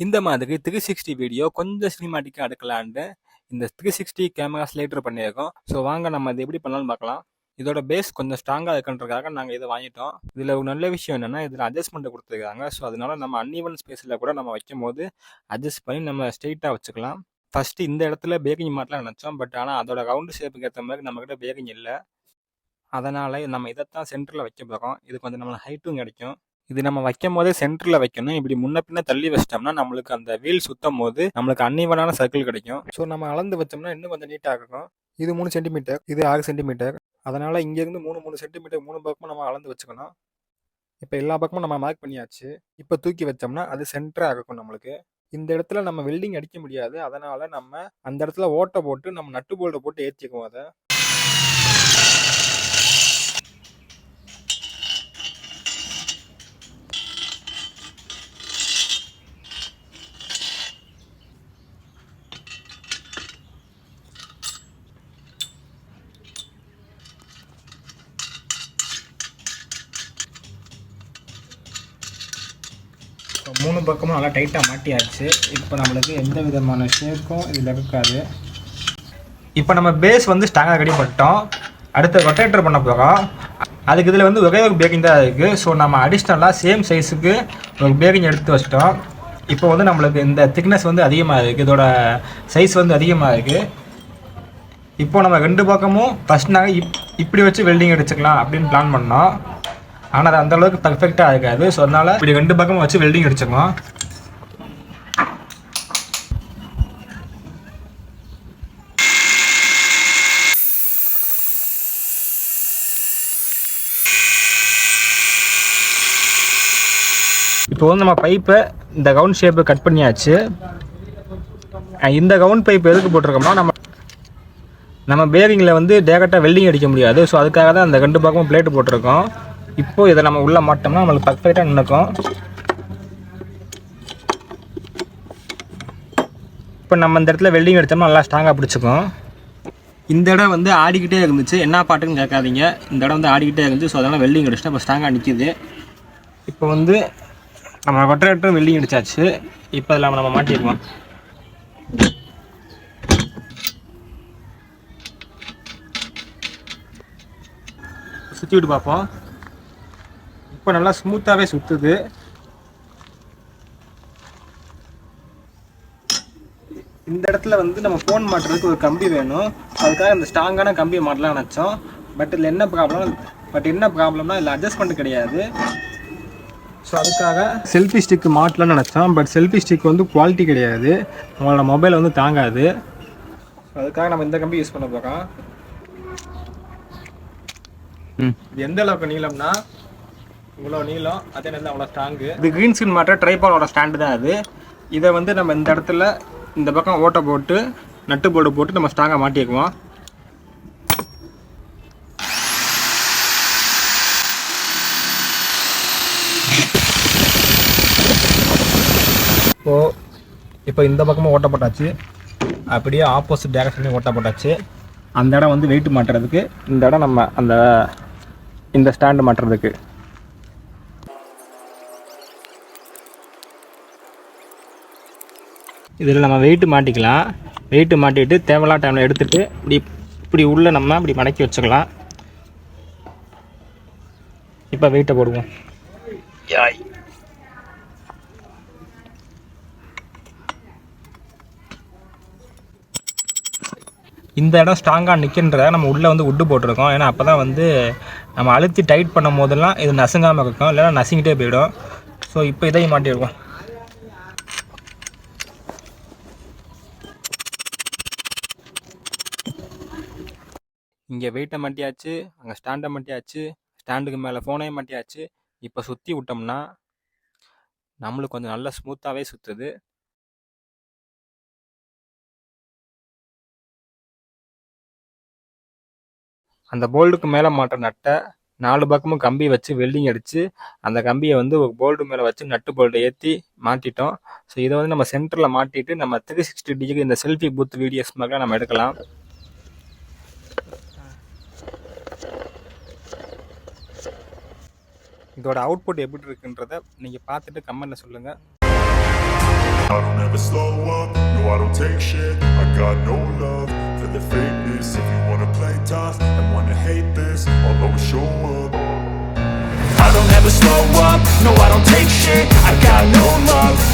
இந்த மாதிரி 360 வீடியோ கொஞ்சம் சினிமாட்டிக்காக எடுக்கலான்ட்டு இந்த 360 கேமரா ஸ்லைடர் பண்ணியிருக்கோம். ஸோ வாங்க நம்ம இது எப்படி பண்ணலாம்னு பார்க்கலாம். இதோட பேஸ் கொஞ்சம் ஸ்ட்ராங்காக இருக்குன்றதுக்காக நாங்கள் இதை வாங்கிட்டோம். இதில் ஒரு நல்ல விஷயம் என்னென்னா இதில் அட்ஜஸ்ட்மெண்ட் கொடுத்துருக்காங்க. ஸோ அதனால நம்ம அன்இவன் ஸ்பேஸில் கூட நம்ம வைக்கும் போது அட்ஜஸ்ட் பண்ணி நம்ம ஸ்ட்ரெயிட்டாக வச்சுக்கலாம். ஃபஸ்ட்டு இந்த இடத்துல பேக்கிங் மாட்டலாம் நினச்சோம். பட் ஆனால் அதோட ரவுண்டு ஷேப்புக்கு ஏற்ற மாதிரி நம்மக்கிட்ட பேக்கிங் இல்லை. அதனால் நம்ம இதைத்தான் சென்டரில் வைக்க போகிறோம். இது கொஞ்சம் நம்மளுக்கு ஹைட்டும் கிடைக்கும். இது நம்ம வைக்கும் போதே சென்டரில் வைக்கணும். இப்படி முன்ன பின்ன தள்ளி வச்சிட்டோம்னா நம்மளுக்கு அந்த வீல் சுத்தும் போது நம்மளுக்கு அன்இவனான சர்க்கிள் கிடைக்கும். ஸோ நம்ம அளந்து வச்சோம்னா இன்னும் கொஞ்சம் நீட்டாக இருக்கும். இது 3 சென்டிமீட்டர், இது 6 சென்டிமீட்டர். அதனால் இங்கேருந்து 3 சென்டிமீட்டர் 3 பக்கமும் நம்ம அளந்து வச்சுக்கணும். இப்போ எல்லா பக்கமும் நம்ம மார்க் பண்ணியாச்சு. இப்போ தூக்கி வச்சோம்னா அது சென்டராக இருக்கும். நம்மளுக்கு இந்த இடத்துல நம்ம வெல்டிங் அடிக்க முடியாது. அதனால் நம்ம அந்த இடத்துல ஓட்டை போட்டு நம்ம நட்டு போல்ட்டை போட்டு ஏற்றிக்குவோம். அதை இப்போ 3 பக்கமும் நல்லா டைட்டாக மாட்டியாச்சு. இப்போ நம்மளுக்கு எந்த விதமான ஷேக்கும் இதில் இருக்காது. இப்போ நம்ம பேஸ் வந்து ஸ்ட்ராங்காக ரெடி பண்ணிட்டோம். அடுத்து ரொட்டேட்டர் பண்ண போகிறோம். அதுக்கு இதில் வந்து ஒரே ஒரு பேக்கிங் தான் இருக்குது. ஸோ நம்ம அடிஷ்னலாக சேம் சைஸுக்கு ஒரு பேக்கிங் எடுத்து வச்சிட்டோம். இப்போ வந்து நம்மளுக்கு இந்த திக்னஸ் வந்து அதிகமாக இருக்குது. இதோட சைஸ் வந்து அதிகமாக இருக்குது. இப்போ நம்ம 2 பக்கமும் ஃபஸ்ட் நாங்கள் இப்படி வச்சு வெல்டிங் அடிச்சுக்கலாம் அப்படின்னு பிளான் பண்ணோம். ஆனால் அது அந்தளவுக்கு பர்ஃபெக்டாக இருக்காது. ஸோ அதனால் இப்படி 2 பக்கமும் வச்சு வெல்டிங் அடிச்சுக்கோம். இப்போ வந்து நம்ம பைப்பை இந்த ரவுண்ட் ஷேப்பை கட் பண்ணியாச்சு. இந்த ரவுண்ட் பைப் எதுக்கு போட்டிருக்கோம்னா நம்ம பேரிங்கில் வந்து டேரெக்டாக வெல்டிங் அடிக்க முடியாது. ஸோ அதுக்காக தான் அந்த 2 பக்கமும் பிளேட்டு போட்டிருக்கோம். இப்போது இதை நம்ம உள்ளே மாட்டோம்னா நம்மளுக்கு பர்ஃபெக்டாக நின்றுக்கும். இப்போ நம்ம இந்த இடத்துல வெல்டிங் அடித்தோம்னா நல்லா ஸ்ட்ராங்காக பிடிச்சிக்கும். இந்த இடம் வந்து ஆடிக்கிட்டே இருந்துச்சு. என்ன பாட்டுன்னு கேட்காதீங்க. இந்த இடம் வந்து ஆடிக்கிட்டே இருந்துச்சு. ஸோ அதனால் வெல்டிங் அடிச்சுட்டு இப்போ ஸ்ட்ராங்காக நிற்கிது. இப்போ வந்து நம்ம ரொட்டேட்டரும் வெல்டிங் அடித்தாச்சு. இப்போ அதில் நம்ம மாட்டிடுவோம். சுற்றி விட்டு பார்ப்போம். இப்போ நல்லா ஸ்மூத்தாகவே சுற்றுது. இந்த இடத்துல வந்து நம்ம ஃபோன் மாட்டுறதுக்கு ஒரு கம்பி வேணும். அதுக்காக இந்த ஸ்ட்ராங்கான கம்பியை மாட்டலாம் நினச்சோம். பட் இதில் என்ன ப்ராப்ளம்னா இதில் அட்ஜஸ்ட்மெண்ட் கிடையாது. ஸோ அதுக்காக செல்ஃபி ஸ்டிக்கு மாட்டலாம்னு நினச்சோம். பட் செல்ஃபி ஸ்டிக் வந்து குவாலிட்டி கிடையாது. உங்களோட மொபைல் வந்து தாங்காது. அதுக்காக நம்ம இந்த கம்பி யூஸ் பண்ண போகிறோம். இது எந்த அளவுக்கு நீளம்னா இவ்வளோ நீளம், அதே நேரத்தில் அவ்வளோ ஸ்ட்ராங்கு. இது க்ரீன் ஸ்கிரீன் மாட்டுற ட்ரைபாடோட ஸ்டாண்டு தான் அது. இதை வந்து நம்ம இந்த இடத்துல இந்த பக்கம் ஓட்டை போட்டு நட்டு போர்டு போட்டு நம்ம ஸ்ட்ராங்காக மாட்டிக்குவோம். இப்போ இந்த பக்கமும் ஓட்ட போட்டாச்சு. அப்படியே ஆப்போசிட் டைரக்ஷன்லையும் ஓட்ட போட்டாச்சு. அந்த இடம் வந்து வெயிட் மாட்டுறதுக்கு, இந்த இடம் நம்ம இந்த ஸ்டாண்டு மாட்டுறதுக்கு. இதில் நம்ம வெயிட்டு மாட்டிக்கலாம். வெயிட்டு மாட்டிட்டு தேவையில்லாத டைமில் எடுத்துகிட்டு இப்படி உள்ளே நம்ம இப்படி மடக்கி வச்சுக்கலாம். இப்போ வெயிட்டை போடுவோம். இந்த இடம் ஸ்ட்ராங்காக நிற்கின்ற நம்ம உள்ளே வந்து உட்டு போட்டிருக்கோம். ஏன்னா அப்போ தான் வந்து நம்ம அழுத்தி டைட் பண்ணும் போதெல்லாம் இது நசுங்காமல் இருக்கும், இல்லைன்னா நசுங்கிட்டே போயிடும். ஸோ இப்போ இதையும் மாட்டிடுவோம். இங்கே வெயிட்டை மாட்டியாச்சு, அங்கே ஸ்டாண்டை மாட்டியாச்சு, ஸ்டாண்டுக்கு மேலே ஃபோனையும் மாட்டியாச்சு. இப்போ சுற்றி விட்டோம்னா நம்மளுக்கு கொஞ்சம் நல்லா ஸ்மூத்தாகவே சுற்றுது. அந்த போல்டுக்கு மேலே மாட்டுற நட்டை 4 பக்கமும் கம்பி வச்சு வெல்டிங் அடித்து அந்த கம்பியை வந்து ஒரு போல்டு மேலே வச்சு நட்டு போல்ட்டை ஏற்றி மாட்டிட்டோம். ஸோ இதை வந்து நம்ம சென்டரில் மாட்டிட்டு நம்ம 360 டிகிரி இந்த செல்ஃபி பூத் வீடியோஸ் மாதிரிலாம் நம்ம எடுக்கலாம். இதோட அவுட்புட் எப்படி இருக்குன்றதை நீங்கள் பார்த்துட்டு கமெண்ட்டில் சொல்லுங்கள். I don't ever slow up, no I don't take shit. I got no love for the fakeness. If you wanna play tough and wanna hate this, I'll always show up. I don't ever slow up, no I don't take shit. I got no love